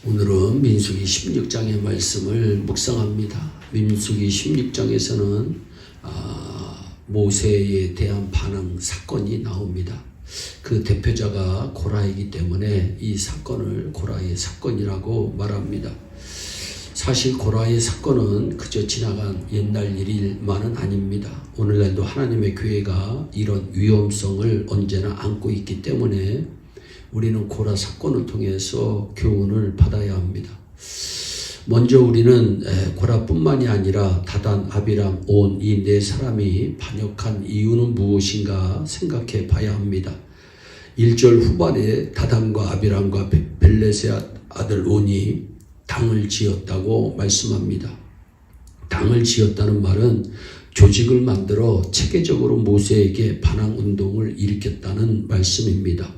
오늘은 민수기 16장의 말씀을 묵상합니다. 민수기 16장에서는 모세에 대한 반항 사건이 나옵니다. 그 대표자가 고라이기 때문에 이 사건을 고라이의 사건이라고 말합니다. 사실 고라이의 사건은 그저 지나간 옛날 일만은 아닙니다. 오늘날도 하나님의 교회가 이런 위험성을 언제나 안고 있기 때문에 우리는 고라 사건을 통해서 교훈을 받아야 합니다. 먼저 우리는 고라뿐만이 아니라 다단, 아비람, 온 이 네 사람이 반역한 이유는 무엇인가 생각해 봐야 합니다. 1절 후반에 다단과 아비람과 벨렛의 아들 온이 당을 지었다고 말씀합니다. 당을 지었다는 말은 조직을 만들어 체계적으로 모세에게 반항 운동을 일으켰다는 말씀입니다.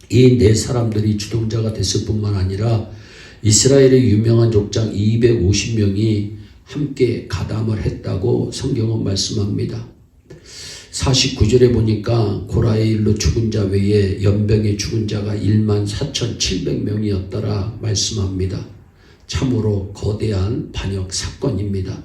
이 네 사람들이 주동자가 됐을 뿐만 아니라 이스라엘의 유명한 족장 250명이 함께 가담을 했다고 성경은 말씀합니다. 49절에 보니까 고라의 일로 죽은 자 외에 연병의 죽은 자가 14,700명이었더라 말씀합니다. 참으로 거대한 반역 사건입니다.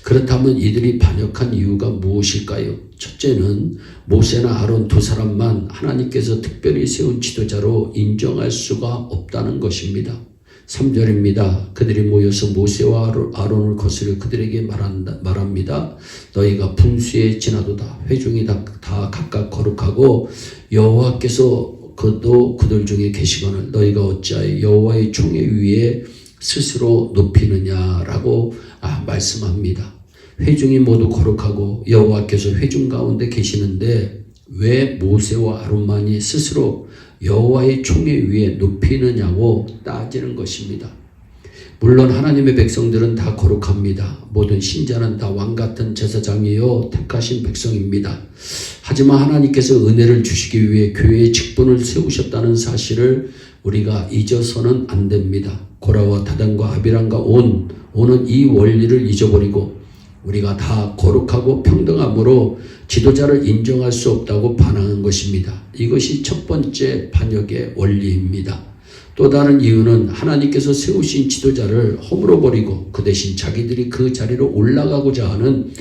그렇다면 이들이 반역한 이유가 무엇일까요? 첫째는 모세나 아론 두 사람만 하나님께서 특별히 세운 지도자로 인정할 수가 없다는 것입니다. 3절입니다. 그들이 모여서 모세와 아론을 거스려 그들에게 말합니다. 너희가 분수에 지나도다. 회중이 다 각각 거룩하고 여호와께서 그들 중에 계시거늘 너희가 어찌하여 여호와의 총회 위에 스스로 높이느냐라고 말씀합니다. 회중이 모두 거룩하고 여호와께서 회중 가운데 계시는데 왜 모세와 아론만이 스스로 여호와의 총회 위에 높이느냐고 따지는 것입니다. 물론 하나님의 백성들은 다 거룩합니다. 모든 신자는 다 왕같은 제사장이요 택하신 백성입니다. 하지만 하나님께서 은혜를 주시기 위해 교회의 직분을 세우셨다는 사실을 우리가 잊어서는 안 됩니다. 고라와 다단과 아비람과 온은 이 원리를 잊어버리고 우리가 다 거룩하고 평등함으로 지도자를 인정할 수 없다고 반항한 것입니다. 이것이 첫 번째 반역의 원리입니다. 또 다른 이유는 하나님께서 세우신 지도자를 허물어버리고 그 대신 자기들이 그 자리로 올라가고자 하는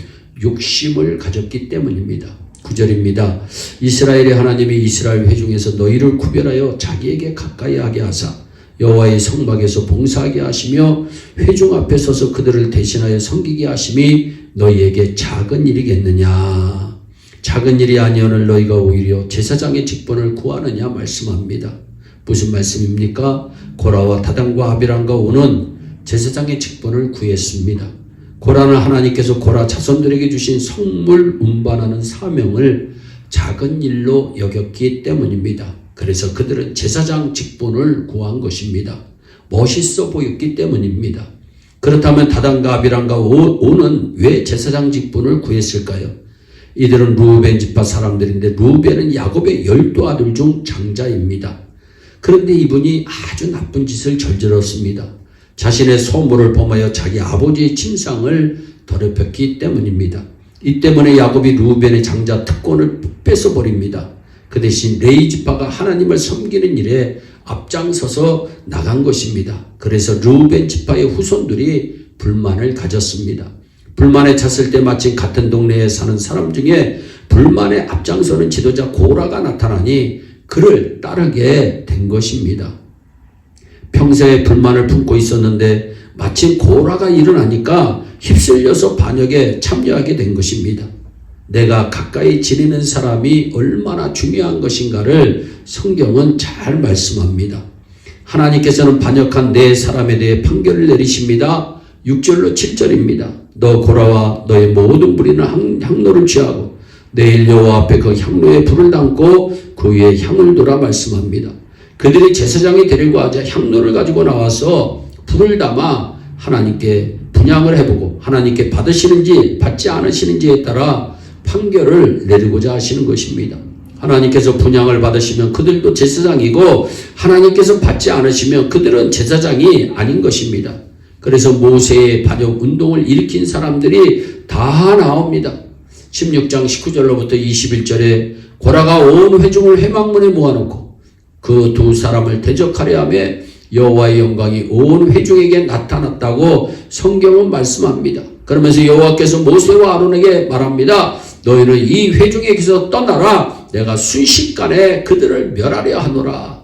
욕심을 가졌기 때문입니다. 9절입니다. 이스라엘의 하나님이 이스라엘 회중에서 너희를 구별하여 자기에게 가까이 하게 하사 여호와의 성막에서 봉사하게 하시며 회중 앞에 서서 그들을 대신하여 섬기게 하심이 너희에게 작은 일이겠느냐. 작은 일이 아니오늘 너희가 오히려 제사장의 직분을 구하느냐 말씀합니다. 무슨 말씀입니까? 고라와 다단과 아비람과 온은 제사장의 직분을 구했습니다. 고라는 하나님께서 고라 자손들에게 주신 성물 운반하는 사명을 작은 일로 여겼기 때문입니다. 그래서 그들은 제사장 직분을 구한 것입니다. 멋있어 보였기 때문입니다. 그렇다면 다단과 아비람과 온은 왜 제사장 직분을 구했을까요? 이들은 루벤 지파 사람들인데 루벤은 야곱의 12아들 중 장자입니다. 그런데 이분이 아주 나쁜 짓을 저질렀습니다. 자신의 소물을 범하여 자기 아버지의 침상을 더럽혔기 때문입니다. 이 때문에 야곱이 루벤의 장자 특권을 뺏어버립니다. 그 대신 레위 지파가 하나님을 섬기는 일에 앞장서서 나간 것입니다. 그래서 루벤 지파의 후손들이 불만을 가졌습니다. 불만에 찼을 때 마침 같은 동네에 사는 사람 중에 불만에 앞장서는 지도자 고라가 나타나니 그를 따르게 된 것입니다. 평소에 불만을 품고 있었는데 마침 고라가 일어나니까 휩쓸려서 반역에 참여하게 된 것입니다. 내가 가까이 지내는 사람이 얼마나 중요한 것인가를 성경은 잘 말씀합니다. 하나님께서는 반역한 네 사람에 대해 판결을 내리십니다. 6절로 7절입니다. 너 고라와 너의 모든 무리는 향로를 취하고 내일 여호와 앞에 그 향로에 불을 담고 그 위에 향을 돌아 말씀합니다. 그들이 제사장이 데리고 하자 향로를 가지고 나와서 불을 담아 하나님께 분향을 해보고 하나님께 받으시는지 받지 않으시는지에 따라 판결을 내리고자 하시는 것입니다. 하나님께서 분향을 받으시면 그들도 제사장이고 하나님께서 받지 않으시면 그들은 제사장이 아닌 것입니다. 그래서 모세의 반역 운동을 일으킨 사람들이 다 나옵니다. 16장 19절로부터 21절에 고라가 온 회중을 회막문에 모아놓고 그 두 사람을 대적하려 하며 여호와의 영광이 온 회중에게 나타났다고 성경은 말씀합니다. 그러면서 여호와께서 모세와 아론에게 말합니다. 너희는 이 회중에게서 떠나라. 내가 순식간에 그들을 멸하려 하노라.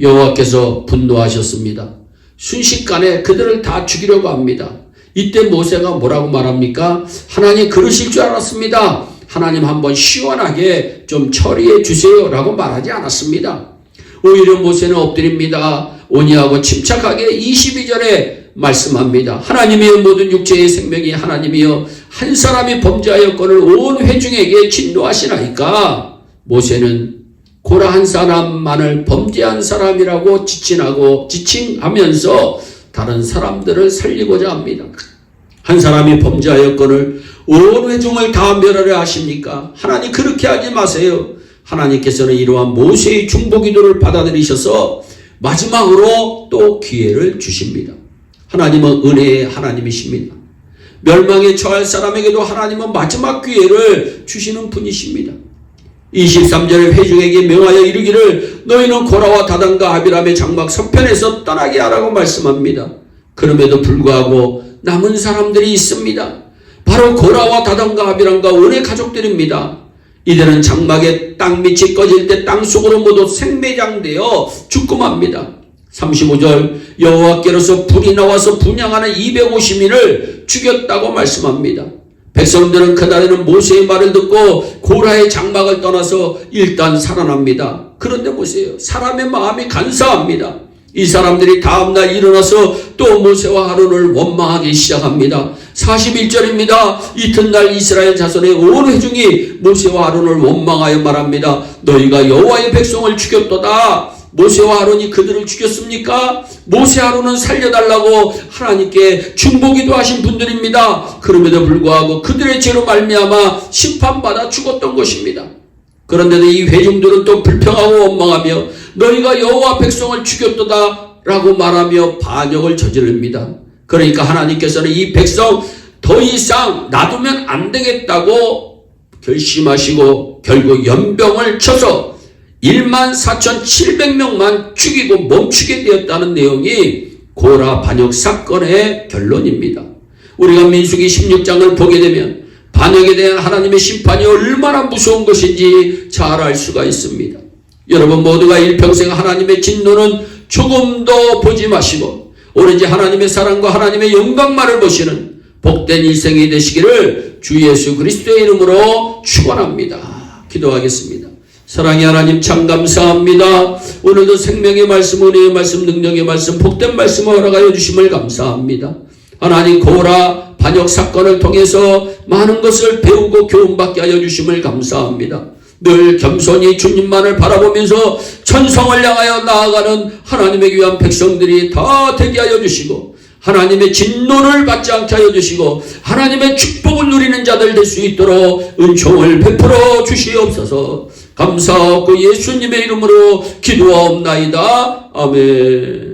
여호와께서 분노하셨습니다. 순식간에 그들을 다 죽이려고 합니다. 이때 모세가 뭐라고 말합니까? 하나님 그러실 줄 알았습니다. 하나님 한번 시원하게 좀 처리해 주세요 라고 말하지 않았습니다. 오히려 모세는 엎드립니다. 온유하고 침착하게 22절에 말씀합니다. 하나님이여 모든 육체의 생명이 하나님이여 한 사람이 범죄하였거늘 온 회중에게 진노하시나이까. 모세는 고라 한 사람만을 범죄한 사람이라고 지칭하면서 다른 사람들을 살리고자 합니다. 한 사람이 범죄하였거늘 온 회중을 다 멸하려 하십니까? 하나님 그렇게 하지 마세요. 하나님께서는 이러한 모세의 중보기도를 받아들이셔서 마지막으로 또 기회를 주십니다. 하나님은 은혜의 하나님이십니다. 멸망에 처할 사람에게도 하나님은 마지막 기회를 주시는 분이십니다. 23절에 회중에게 명하여 이르기를 너희는 고라와 다단과 아비람의 장막 서편에서 떠나게 하라고 말씀합니다. 그럼에도 불구하고 남은 사람들이 있습니다. 바로 고라와 다단과 아비람과 온의 가족들입니다. 이들은 장막의 땅밑이 꺼질 때 땅속으로 모두 생매장되어 죽고 맙니다. 35절 여호와께로서 불이 나와서 분향하는 250인을 죽였다고 말씀합니다. 백성들은 그날에는 모세의 말을 듣고 고라의 장막을 떠나서 일단 살아납니다. 그런데 보세요. 사람의 마음이 간사합니다. 이 사람들이 다음날 일어나서 또 모세와 아론을 원망하기 시작합니다. 41절입니다. 이튿날 이스라엘 자손의 온 회중이 모세와 아론을 원망하여 말합니다. 너희가 여호와의 백성을 죽였도다. 모세와 아론이 그들을 죽였습니까? 모세 아론은 살려달라고 하나님께 중보기도 하신 분들입니다. 그럼에도 불구하고 그들의 죄로 말미암아 심판받아 죽었던 것입니다. 그런데도 이 회중들은 또 불평하고 원망하며 너희가 여호와 백성을 죽였도다 라고 말하며 반역을 저지릅니다. 그러니까 하나님께서는 이 백성 더 이상 놔두면 안 되겠다고 결심하시고 결국 연병을 쳐서 14,700명만 죽이고 멈추게 되었다는 내용이 고라 반역 사건의 결론입니다. 우리가 민수기 16장을 보게 되면 반역에 대한 하나님의 심판이 얼마나 무서운 것인지 잘 알 수가 있습니다. 여러분 모두가 일평생 하나님의 진노는 조금도 보지 마시고 오로지 하나님의 사랑과 하나님의 영광만을 보시는 복된 일생이 되시기를 주 예수 그리스도의 이름으로 축원합니다. 기도하겠습니다. 사랑의 하나님 참 감사합니다. 오늘도 생명의 말씀, 은혜의 말씀, 능력의 말씀, 복된 말씀을 허락하여 주심을 감사합니다. 하나님 고라 반역 사건을 통해서 많은 것을 배우고 교훈받게 하여 주심을 감사합니다. 늘 겸손히 주님만을 바라보면서 천성을 향하여 나아가는 하나님의 귀한 백성들이 다 되게 하여 주시고 하나님의 진노를 받지 않게 하여 주시고 하나님의 축복을 누리는 자들 될 수 있도록 은총을 베풀어 주시옵소서. 감사하고 예수님의 이름으로 기도하옵나이다. 아멘.